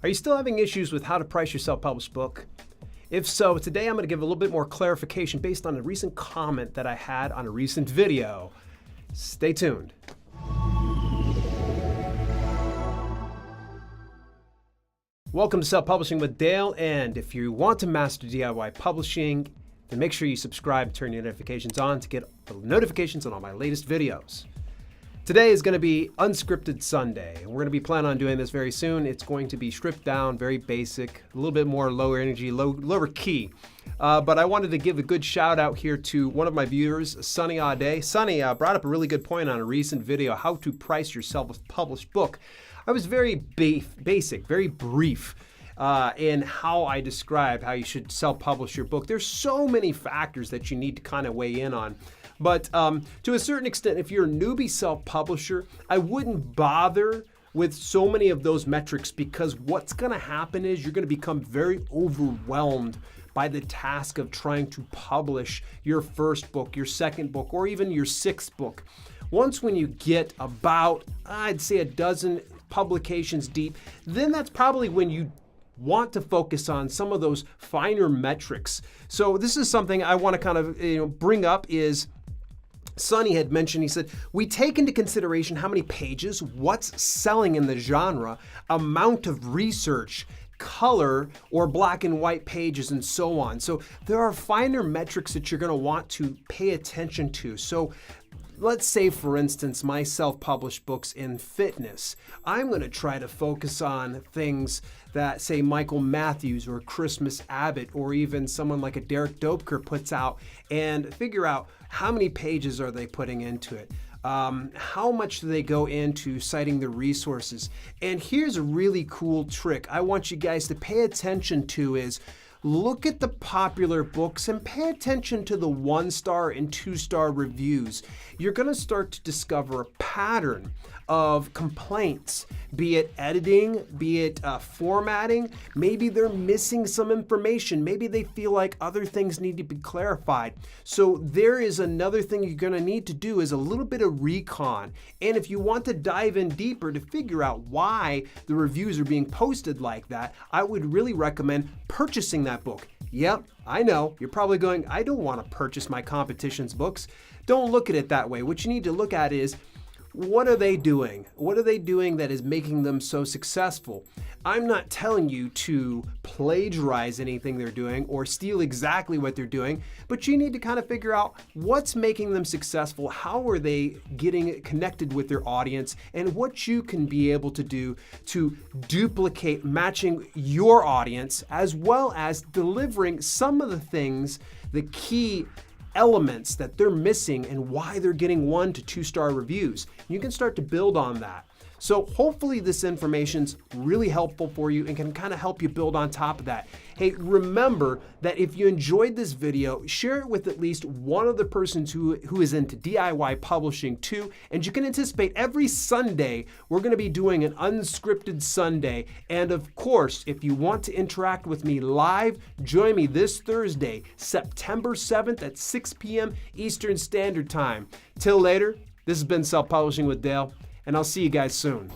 Are you still having issues with how to price your self-published book? If so, today I'm going to give a little bit more clarification based on a recent comment that I had on a recent video. Stay tuned. Welcome to Self-Publishing with Dale, and if you want to master DIY publishing, then make sure you subscribe and turn your notifications on to get the notifications on all my latest videos. Today is going to be Unscripted Sunday, and we're going to be planning on doing this very soon. It's going to be stripped down, very basic, a little bit more lower energy, lower key. But I wanted to give a good shout out here to one of my viewers, Sunny Auday. Sunny brought up a really good point on a recent video, how to price your self-published book. I was very basic, very brief in how I described how you should self-publish your book. There's so many factors that you need to kind of weigh in on. But to a certain extent, if you're a newbie self-publisher, I wouldn't bother with so many of those metrics, because what's going to happen is you're going to become very overwhelmed by the task of trying to publish your first book, your second book, or even your sixth book. Once when you get about, I'd say, a dozen publications deep, then that's probably when you want to focus on some of those finer metrics. So this is something I want to kind of bring up is, Sonny had mentioned, he said, we take into consideration how many pages, what's selling in the genre, amount of research, color or black and white pages, and so on. So there are finer metrics that you're going to want to pay attention to. So let's say, for instance, my self-published books in fitness. I'm going to try to focus on things that, say, Michael Matthews or Christmas Abbott or even someone like a Derek Doepker puts out, and figure out how many pages are they putting into it. How much do they go into citing the resources? And here's a really cool trick I want you guys to pay attention to is, look at the popular books and pay attention to the 1-star and 2-star reviews. You're going to start to discover a pattern of complaints, be it editing, be it formatting. Maybe they're missing some information. Maybe they feel like other things need to be clarified. So there is another thing you're going to need to do is a little bit of recon. And if you want to dive in deeper to figure out why the reviews are being posted like that, I would really recommend purchasing that book. Yep, I know. You're probably going, I don't want to purchase my competition's books. Don't look at it that way. What you need to look at is, what are they doing? What are they doing that is making them so successful? I'm not telling you to plagiarize anything they're doing or steal exactly what they're doing, but you need to kind of figure out what's making them successful, how are they getting connected with their audience, and what you can be able to do to duplicate matching your audience, as well as delivering some of the things, the key elements that they're missing and why they're getting 1 to 2-star reviews. You can start to build on that. So hopefully this information's really helpful for you and can kind of help you build on top of that. Hey, remember that if you enjoyed this video, share it with at least one other person who is into DIY publishing too. And you can anticipate every Sunday, we're going to be doing an Unscripted Sunday. And of course, if you want to interact with me live, join me this Thursday, September 7th at 6 p.m. Eastern Standard Time. Till later, this has been Self-Publishing with Dale, and I'll see you guys soon.